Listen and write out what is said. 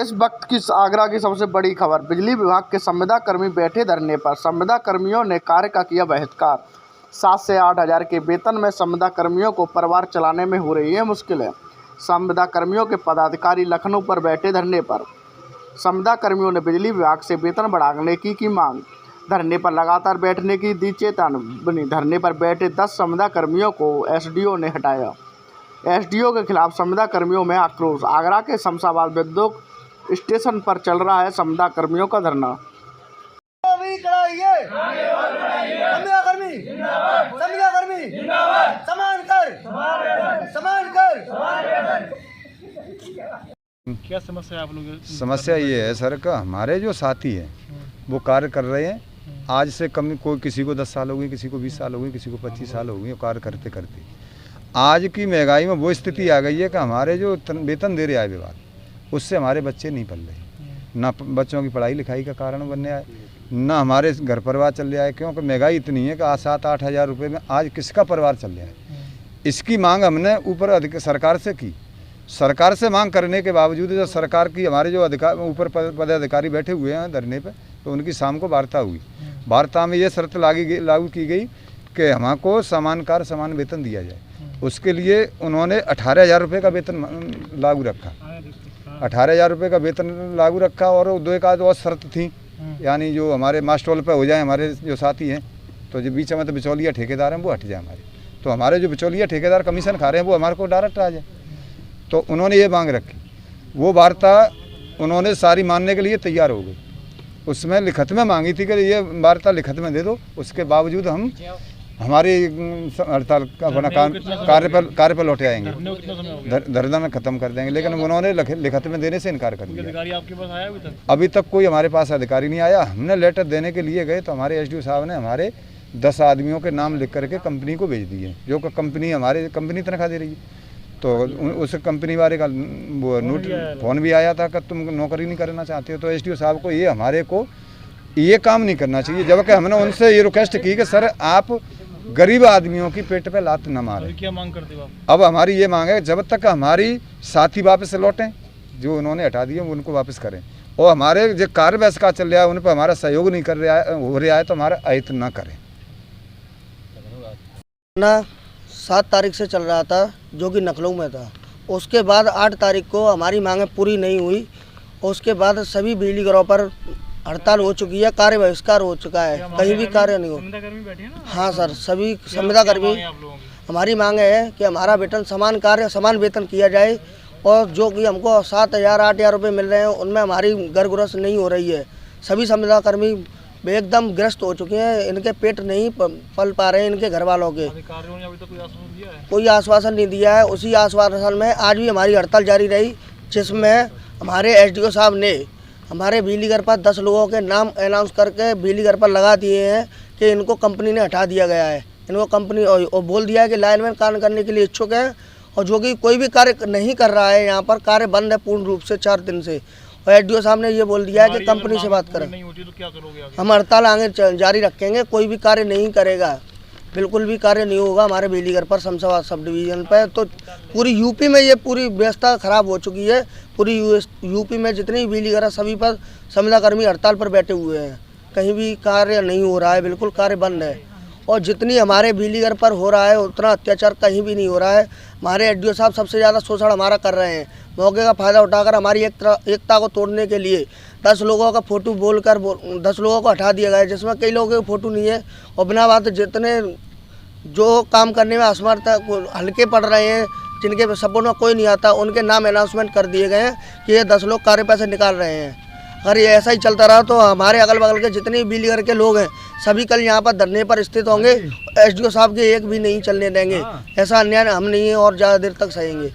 इस वक्त की आगरा की सबसे बड़ी खबर। बिजली विभाग के संविदा कर्मी बैठे धरने पर। संविदा कर्मियों ने कार्य का किया बहिष्कार। 7 से 8 हज़ार के वेतन में संविदा कर्मियों को परिवार चलाने में हो रही है मुश्किलें। संविदा कर्मियों के पदाधिकारी लखनऊ पर बैठे धरने पर। संविदा कर्मियों ने बिजली विभाग से वेतन बढ़ाने की मांग। धरने पर लगातार बैठने की दी चेतावनी। धरने पर बैठे 10 संविदा कर्मियों को एसडीओ ने हटाया। एसडीओ के खिलाफ संविदा कर्मियों में आक्रोश। आगरा के शमशाबाद विद्युत स्टेशन पर चल रहा है संविदा कर्मियों का धरना। क्या समस्या है आप लोगों की? समस्या ये है सर का, हमारे जो साथी हैं वो कार्य कर रहे हैं। आज से कम कोई किसी को 10 साल हो गई, किसी को 20 साल हो गई, किसी को 25 साल हो गई कार्य करते करते। आज की महंगाई में वो स्थिति आ गई है कि हमारे जो वेतन दे रहा है विभाग, उससे हमारे बच्चे नहीं पल रहे। ना बच्चों की पढ़ाई लिखाई का कारण बनने आए, ना हमारे घर परिवार चल रहा है, क्योंकि महंगाई इतनी है कि 7-8 हज़ार रुपये में आज किसका परिवार चल रहा है। इसकी मांग हमने ऊपर सरकार से की। सरकार से मांग करने के बावजूद जो सरकार की हमारे जो ऊपर पदाधिकारी बैठे हुए हैं धरने पे, तो उनकी शाम को वार्ता हुई। वार्ता में ये शर्त लागू की गई कि हमको समान कार्य समान वेतन दिया जाए। उसके लिए उन्होंने 18 हज़ार रुपये का वेतन लागू रखा। 18 हज़ार रुपये का वेतन लागू रखा और 2 एक आध और शर्त थी, यानी जो हमारे मास्टोल पे हो जाए, हमारे जो साथी हैं तो जो बीच में तो बिचौलिया ठेकेदार हैं वो हट जाए हमारे, तो हमारे जो बिचौलिया ठेकेदार कमीशन खा रहे हैं वो हमारे को डायरेक्ट आ जाए। तो उन्होंने ये मांग रखी। वो वार्ता उन्होंने सारी मानने के लिए तैयार हो गई। उसमें लिखत में मांगी थी कि ये वार्ता लिखत में दे दो। उसके बावजूद हम हमारी हड़ताल का अपना कार्य पर लौटे आएंगे, धरना में ख़त्म कर देंगे। लेकिन उन्होंने लिखत में देने से इनकार कर दिया। अधिकारी आपके पास आया अभी तक? अभी तक कोई हमारे पास अधिकारी नहीं आया। हमने लेटर देने के लिए गए तो हमारे एसडीओ साहब ने हमारे 10 आदमियों के नाम लिख करके कंपनी को भेज दिए, जो कि कंपनी तनख्वाह दे रही है। तो उस कंपनी वाले का वो फ़ोन भी आया था कि तुम नौकरी नहीं करना चाहते हो। तो एसडीओ साहब को हमारे को ये काम नहीं करना चाहिए, जबकि हमने उनसे ये रिक्वेस्ट की कि सर आप गरीब आदमियों की पेट पे लात न मारें। क्या मांग करते हो आप? अब हमारी ये मांग है जब तक हमारी साथी वापस लौटें, जो उन्होंने हटा दिए उनको वापस करें, और हमारे जो कार्य बहिष्कार चल रहा है उन पर हमारा सहयोग नहीं कर रहा है हो रहा है तो हमारा अहित न करें ना। 7 तारीख से चल रहा था जो कि लखनऊ में था। उसके बाद 8 तारीख को हमारी मांगें पूरी नहीं हुई। उसके बाद सभी बिजली घरों पर हड़ताल हो चुकी है, कार्य बहिष्कार हो चुका है, कहीं भी कार्य नहीं हो। हाँ सर, सभी संविदा कर्मी। हमारी मांग है कि हमारा वेतन समान कार्य समान वेतन किया जाए, और जो कि हमको 7 हज़ार 8 हज़ार रुपये मिल रहे हैं उनमें हमारी घर गृहस्थ नहीं हो रही है। सभी संविदा कर्मी एकदम ग्रस्त हो चुके हैं, इनके पेट नहीं पल पा रहे हैं इनके घर वालों के। अधिकारियों ने अभी तक कोई आश्वासन नहीं दिया है। उसी आश्वासन में आज भी हमारी हड़ताल जारी रही, जिसमें हमारे एसडीओ साहब ने हमारे बिजली घर पर 10 लोगों के नाम अनाउंस करके बिजली घर पर लगा दिए हैं कि इनको कंपनी ने हटा दिया गया है। इनको कंपनी और बोल दिया है कि लाइनमैन कार्य करने के लिए इच्छुक है, और जो कि कोई भी कार्य नहीं कर रहा है। यहाँ पर कार्य बंद है पूर्ण रूप से 4 दिन से। और एसडीओ साहब ने ये बोल दिया है कि कंपनी से बात करें। नहीं होती तो क्या करोगे आगे? हम हड़ताल आगे जारी रखेंगे, कोई भी कार्य नहीं करेगा, बिल्कुल भी कार्य नहीं होगा हमारे बिजली घर पर शमशाबाद सब डिवीज़न पर। तो पूरी यूपी में ये पूरी व्यवस्था खराब हो चुकी है। पूरी यूपी में जितनी बिजली घर है सभी पर संविदा कर्मी हड़ताल पर बैठे हुए हैं, कहीं भी कार्य नहीं हो रहा है, बिल्कुल कार्य बंद है। और जितनी हमारे बिजली घर पर हो रहा है उतना अत्याचार कहीं भी नहीं हो रहा है। हमारे एसडीओ साहब सबसे ज़्यादा शोषण हमारा कर रहे हैं। मौके का फ़ायदा उठाकर हमारी एकता को तोड़ने के लिए 10 लोगों का फ़ोटो बोलकर 10 लोगों को हटा दिया गया है, जिसमें कई लोगों के फ़ोटो नहीं है। और बिना बात जितने जो काम करने में असमर्थ हल्के पड़ रहे हैं, जिनके सपोर्ट में कोई नहीं आता, उनके नाम अनाउंसमेंट कर दिए गए हैं कि ये 10 लोग कार्य पैसे निकाल रहे हैं। अगर ये ऐसा ही चलता रहा तो हमारे अगल बगल के जितने बिजली घर के लोग हैं सभी कल यहाँ पर धरने पर स्थित होंगे। एसडीओ साहब के एक भी नहीं चलने देंगे। ऐसा अन्याय हम नहीं है और ज़्यादा देर तक सहेंगे।